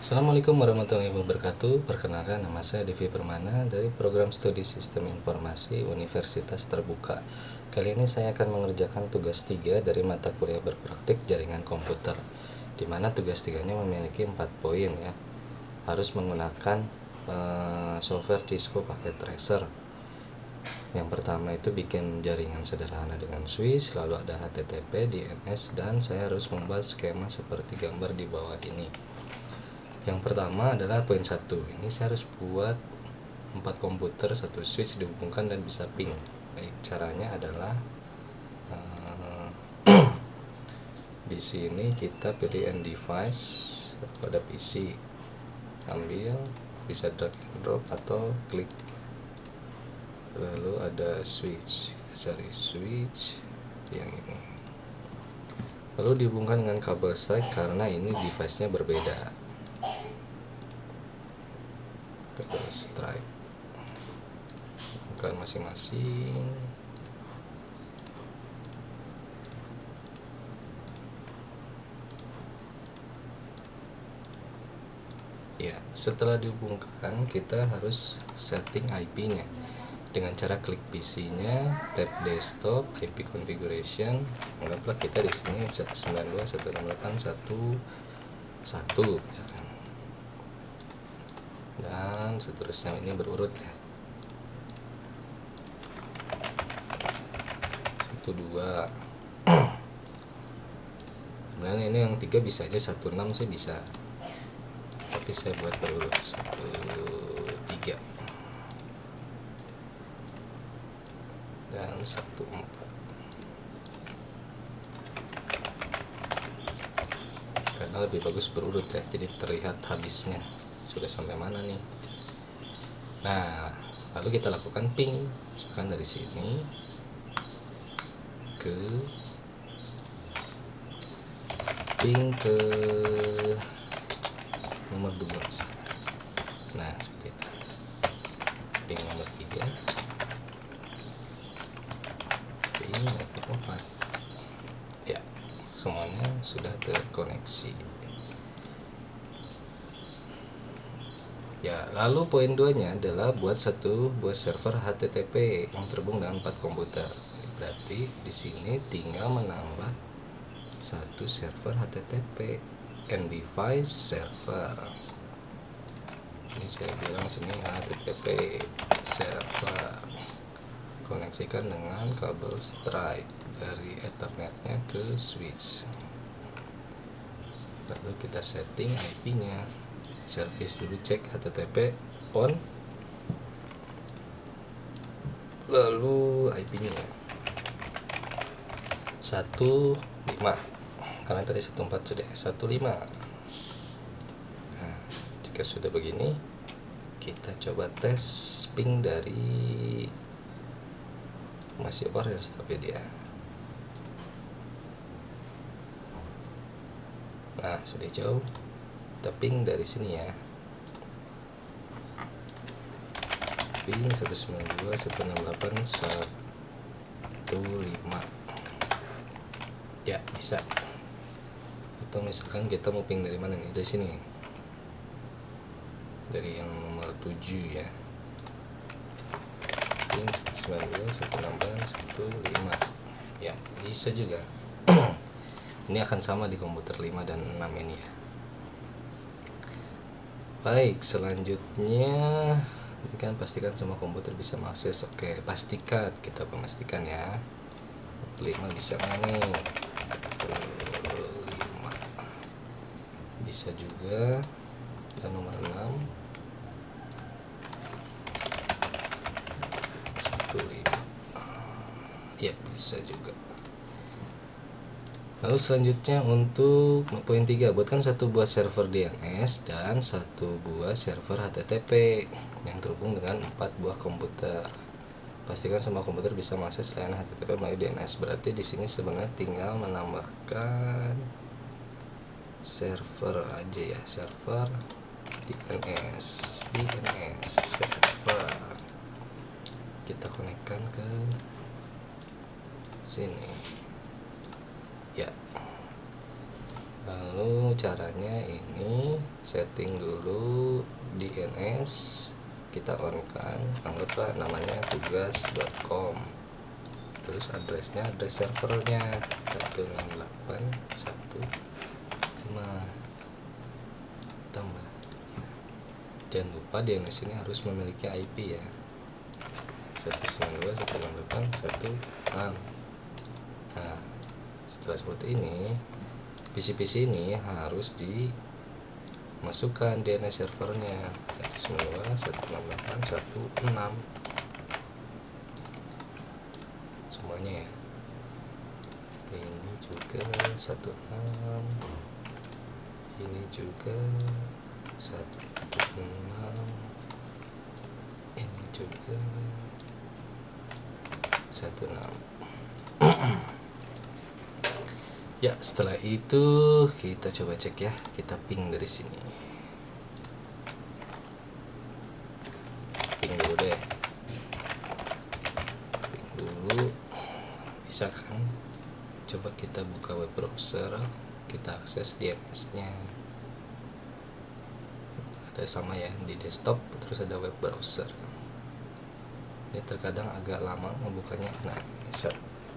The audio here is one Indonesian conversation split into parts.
Assalamualaikum warahmatullahi wabarakatuh. Perkenalkan, nama saya Devi Permana dari Program Studi Sistem Informasi Universitas Terbuka. Kali ini saya akan mengerjakan tugas 3 dari mata kuliah berpraktik jaringan komputer, di mana tugas 3-nya memiliki 4 poin ya. Harus menggunakan software Cisco pakai tracer. Yang pertama itu bikin jaringan sederhana dengan switch, lalu ada HTTP, DNS, dan saya harus membuat skema seperti gambar di bawah ini. Yang pertama adalah poin 1. Ini saya harus buat 4 komputer, 1 switch dihubungkan dan bisa ping. Baik, caranya adalah di sini kita pilih end device pada PC, ambil, bisa drag and drop atau klik. Lalu ada switch, kita cari switch yang ini. Lalu dihubungkan dengan kabel strike karena ini device-nya berbeda. Kabel strike bukan masing-masing. Ya, setelah dihubungkan kita harus setting IP-nya dengan cara klik PC-nya, tab desktop, IP configuration. Anggaplah kita di sini 192.168.1.1 misalkan. Dan seterusnya, ini berurut ya. 1 2. Sebenarnya ini yang 3 bisa aja, 16 sih bisa. Tapi saya buat berurut 1 3 dan 1 4. Karena lebih bagus berurut ya, jadi terlihat habisnya sudah sampai mana nih. Nah, lalu kita lakukan ping, misalkan dari sini ke ping ke nomor 2 misalkan. Nah, seperti itu. Ping nomor 3, ping nomor 4. Ya, semuanya sudah terkoneksi. Ya, lalu poin 2-nya adalah buat satu buah server HTTP yang terhubung dengan 4 komputer. Berarti di sini tinggal menambah satu server HTTP, end device server. Ini saya bilang sini HTTP server. Koneksikan dengan kabel strike dari Ethernet-nya ke switch. Lalu kita setting IP-nya. Service dulu, cek HTTP on, lalu IP-nya 15, karena tadi 14 sudah 15. Nah, jika sudah begini, kita coba tes ping dari masih orange tapi dia. Nah, sudah jauh. Kita ping dari sini ya, ping 192.168.1.5. ya, bisa. Atau misalkan kita mau ping dari mana nih, dari sini, dari yang nomor 7 ya, ping 192.168.1.5. ya, bisa juga. Ini akan sama di komputer 5 dan 6 ini ya. Baik, selanjutnya ini kan pastikan semua komputer bisa mengakses. Oke, pastikan, kita memastikan ya. 5 bisa nggak nih? 5 bisa juga. Dan nomor 6 1.5 ya, bisa juga. Lalu selanjutnya untuk poin 3, buatkan satu buah server DNS dan satu buah server HTTP yang terhubung dengan 4 buah komputer. Pastikan semua komputer bisa mengakses layanan HTTP melalui DNS. Berarti di sini sebenarnya tinggal menambahkan server aja ya, server DNS server. Kita konekkan ke sini. Ya, lalu caranya ini setting dulu DNS, kita on kan, anggaplah namanya tugas.com, terus address servernya 168.1.5 tambah. Jangan lupa DNS ini harus memiliki IP ya, 192.168.1.6. Nah, setelah seperti ini, PC ini harus dimasukkan DNS servernya 192.168.1.6 semuanya ya. Ini juga 16, ini juga 16, ini juga 16. Ya, setelah itu kita coba cek ya, kita ping dari sini. Ping dulu deh. Ping dulu. Bisa kan? Coba kita buka web browser, kita akses DNS-nya. Ada sama ya, di desktop terus ada web browser. Ini terkadang agak lama membukanya. Nah,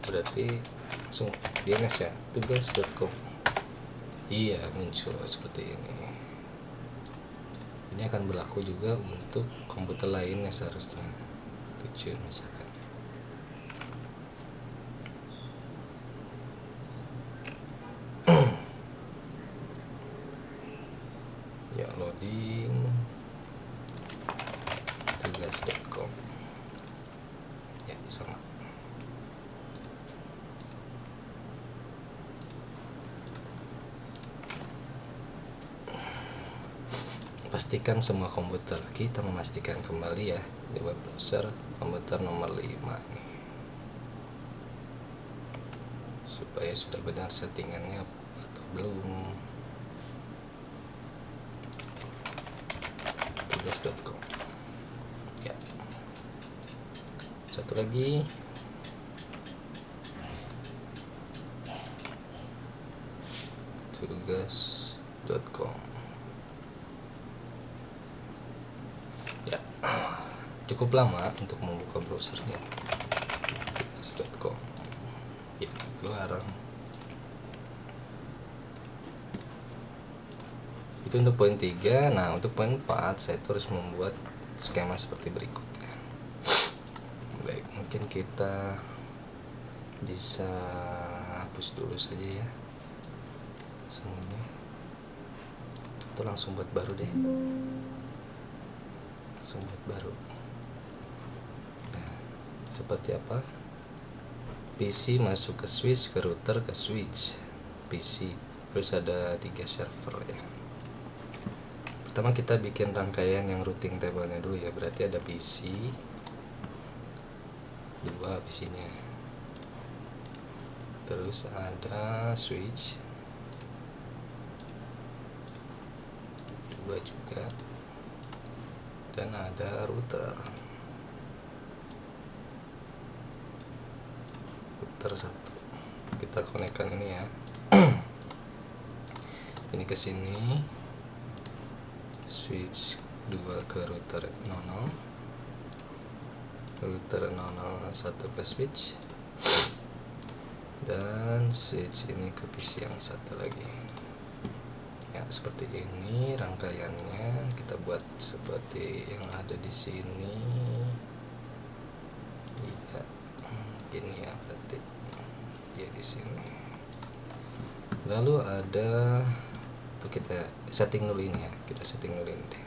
berarti langsung DNS ya, tugas.com. Iya, muncul seperti ini. Ini akan berlaku juga untuk komputer lain ya seharusnya. 7 misalkan. Ya, loading tugas.com. Ya, sama. Pastikan semua komputer, kita memastikan kembali ya di web browser komputer nomor 5 ini, supaya sudah benar settingannya atau belum. Tugas.com ya. Satu lagi, tugas.com ya. Cukup lama untuk membuka browsernya. Tugas.com ya, keluar. Itu untuk poin 3. Nah, untuk poin 4 saya terus membuat skema seperti berikut ya. Baik, mungkin kita bisa hapus dulu saja ya semuanya, atau langsung buat baru deh, langsung buat baru. Nah, seperti apa? PC masuk ke switch, ke router, ke switch PC, terus ada 3 server ya. Pertama kita bikin rangkaian yang routing table-nya dulu ya, berarti ada PC 2 PC-nya, terus ada switch 2 juga, dan ada router 1. Kita konekkan ini ya. Ini ke sini, switch 2 ke router 00, router 001 ke switch, dan switch ini ke PC yang 1 lagi ya. Seperti ini rangkaiannya, kita buat seperti yang ada di sini ya. Gini ya, berarti ya di sini. Lalu ada, itu kita setting dulu ini ya, kita setting dulu ini deh.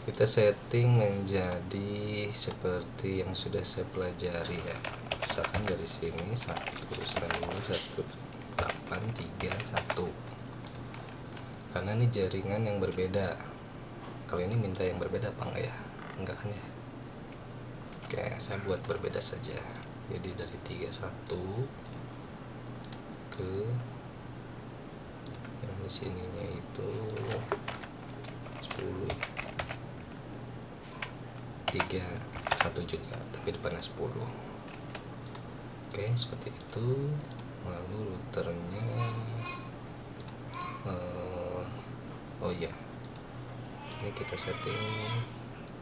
Kita setting menjadi seperti yang sudah saya pelajari ya. Misalkan dari sini 192.168.3.1, karena ini jaringan yang berbeda. Kalau ini minta yang berbeda apa enggak ya? Enggak kan ya? Oke, saya buat berbeda saja. Jadi dari 31 ke yang di sininya itu 10 ya. 31 juga, tapi depannya 10. Oke, seperti itu. Lalu routernya oh iya, ini kita setting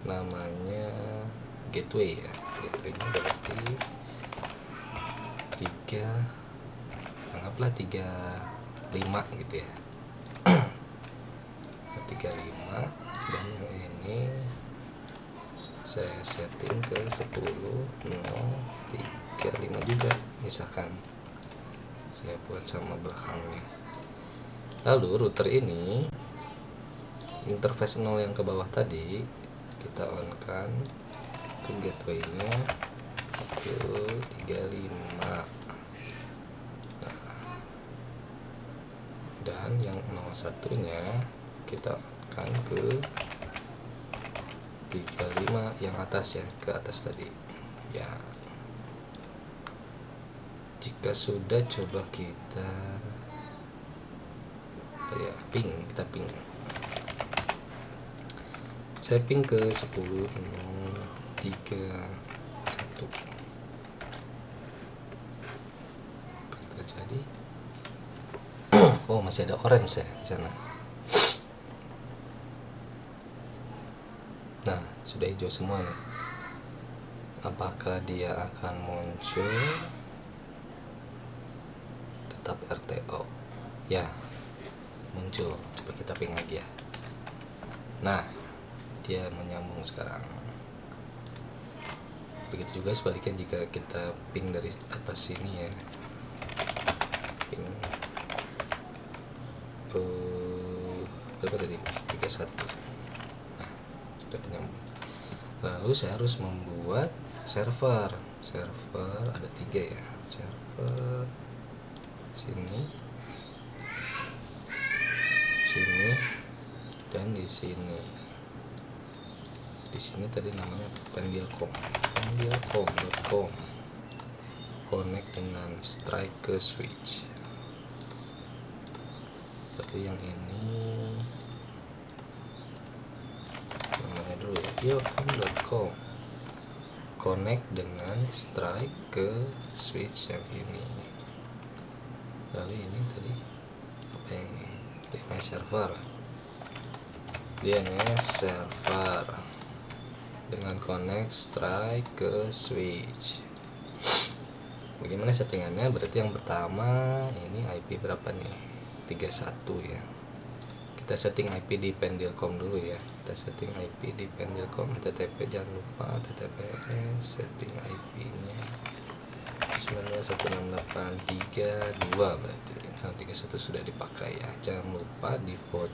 namanya gateway ya. Gateway-nya berarti 35 gitu ya. 35, dan yang ini saya setting ke 10.035 juga, misalkan saya buat sama belakangnya. Lalu router ini interface 0 yang ke bawah tadi kita on kan ke gateway-nya ke 35. Nah, dan yang 01 nya kita on kan ke 35 yang atas ya, ke atas tadi ya. Jika sudah, coba kita ping. Saya ping ke 10.031. Terjadi oh, masih ada orange ya di sana. Nah, sudah hijau semua nih. Apakah dia akan muncul tetap RTO? Ya, muncul. Coba kita ping lagi ya. Nah, dia menyambung sekarang. Begitu juga sebaliknya jika kita ping dari atas sini ya. Ping berapa tadi? 31. Nah, sudah menyambung. Lalu saya harus membuat server ada 3 ya. Server sini, dan di sini tadi namanya pendilcom.com, connect dengan strike ke switch. Lalu yang ini namanya dulu ya, pendilcom.com, connect dengan strike ke switch yang ini. Lalu ini tadi apa yang ini? DNS server dengan connect strike ke switch. Bagaimana settingannya? Berarti yang pertama ini IP berapa nih? 31 ya. Kita setting IP di pendilcom dulu ya. Kita setting IP di pendilcom, http jangan lupa https, setting IP-nya 19.168.3.2 berarti. Karena 31 sudah dipakai ya. Jangan lupa default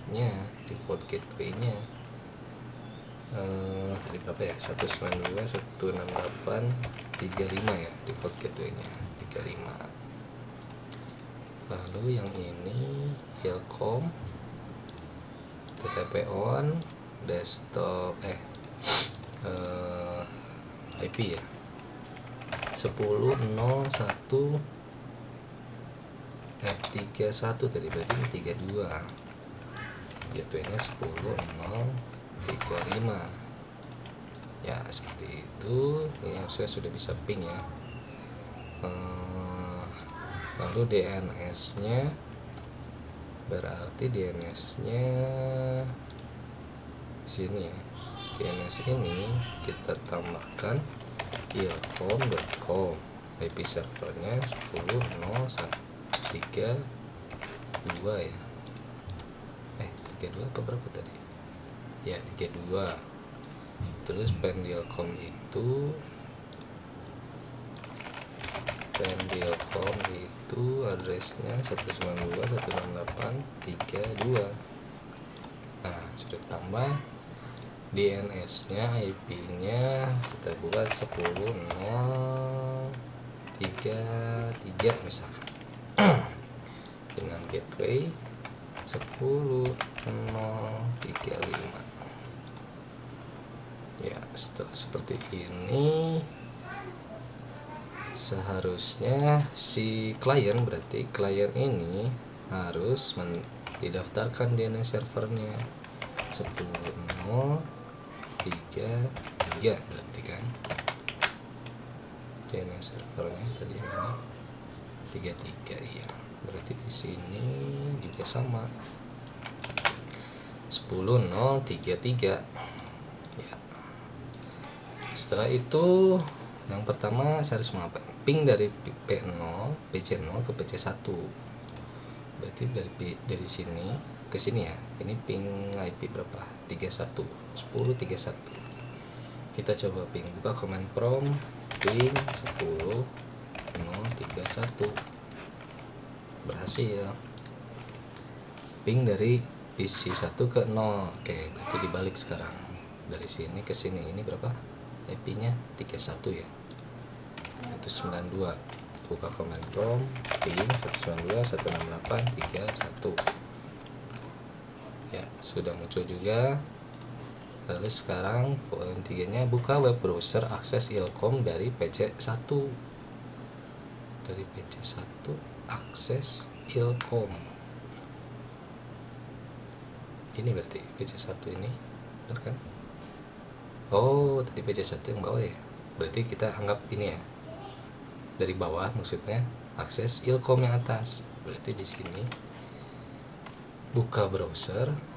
gateway-nya tadi berapa ya? 192.168.35 ya, default gateway-nya 35. Lalu yang ini Hilcom TTP on desktop IP ya 10.01 31 tadi, berarti ini 32, gateway-nya 10.035 ya, seperti itu. Ini harusnya sudah bisa ping ya. Lalu DNS-nya berarti DNS-nya sini ya. DNS ini kita tambahkan ilcom.com, IP servernya 10.032 ya. 32 apa berapa tadi? Ya, 32. Terus pendilcom itu addressnya 192.168.32. Nah, sudah ditambah DNS-nya, IP-nya kita buat 10.033 misalkan. Dengan gateway 10.035. Ya, setelah seperti ini seharusnya si klien, berarti klien ini harus didaftarkan DNS servernya 10.033 berarti kan. DNS servernya tadi yang mana 33 ya, berarti di sini juga sama 10.033 ya. Setelah itu yang pertama saya harus mengapa ping dari PC0 ke PC1, berarti dari sini ke sini ya, ini ping IP berapa 31 1031. Kita coba ping, buka command prompt ping 10.031, berhasil ping dari PC 1 ke 0. Oke, berarti dibalik sekarang dari sini ke sini, ini berapa IP nya 31 ya, itu 92. Buka command prompt ping 192.168.31 ya, sudah muncul juga. Lalu sekarang poin 3 nya buka web browser akses ilkom dari PC1, dari PC1 akses ilkom. Ini berarti PC1 ini benar kan? Oh, tadi PC1 yang bawah ya, berarti kita anggap ini ya, dari bawah maksudnya akses ilkom yang atas. Berarti di sini buka browser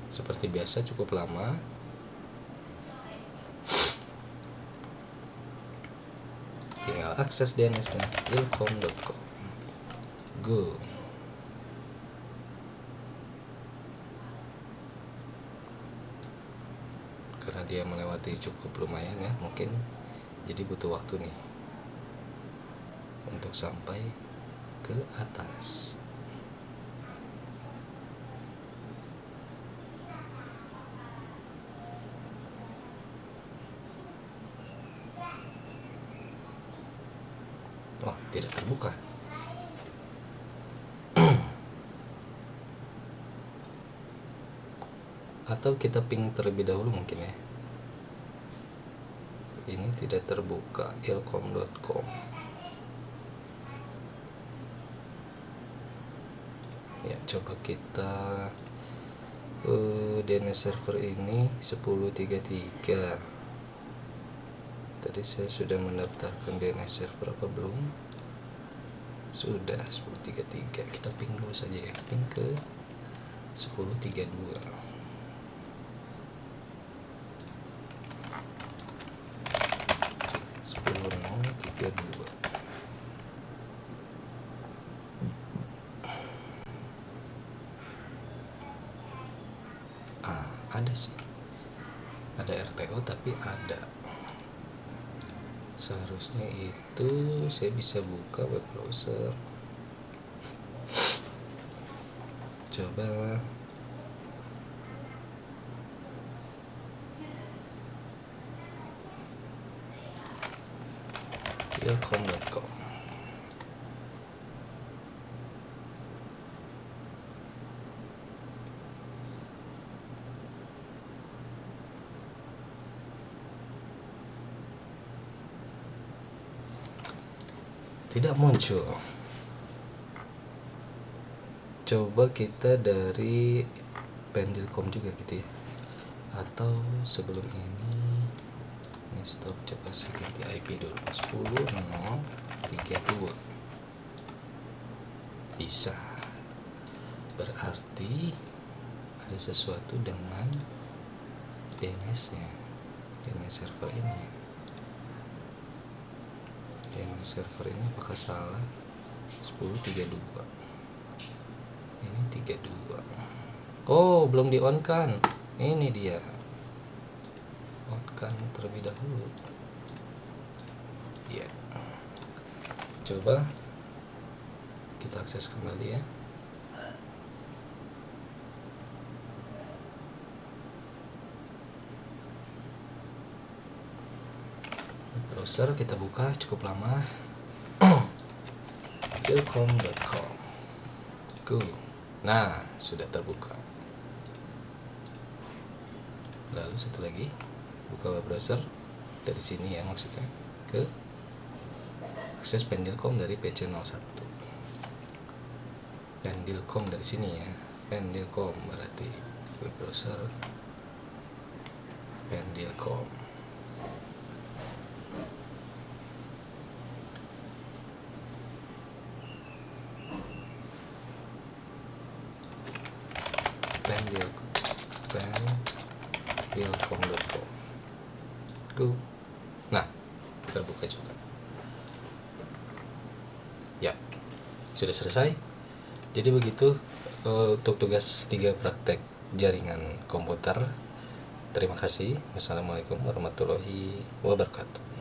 seperti biasa, cukup lama. Tinggal akses DNS nya ilkom.com. Go. Karena dia melewati cukup lumayan ya, mungkin jadi butuh waktu nih untuk sampai ke atas. Oh, tidak terbuka. Atau kita ping terlebih dahulu mungkin ya. Ini tidak terbuka ilkom.com. Ya, coba kita DNS server ini 1033. Tadi saya sudah mendaftarkan DNS server apa belum? Sudah 1033. Kita ping dulu saja ya, ping ke 1032. 10.032. Ada sih, ada RTO tapi ada. Seharusnya itu saya bisa buka web browser. Coba ilkom.com. Tidak muncul. Coba kita dari pendilkom juga gitu ya, atau sebelum ini stop, coba saya ganti IP dulu 10.032. Bisa, berarti ada sesuatu dengan DNS nya, DNS server ini. DNS server ini apakah salah? 1032, ini 32. Oh, belum di on kan, ini dia, on kan terlebih dahulu ya. Coba kita akses kembali ya. Browser kita buka, cukup lama. ilkom.com. Go. Nah, sudah terbuka. Lalu satu lagi, buka web browser dari sini ya, maksudnya ke akses pendilkom dari PC01. Pendilkom dari sini ya, pendilkom berarti web browser Pendilkom. Pendilkom.com. Go. Nah, terbuka juga. Ya, sudah selesai. Jadi begitu untuk tugas 3 praktek jaringan komputer. Terima kasih. Wassalamualaikum warahmatullahi wabarakatuh.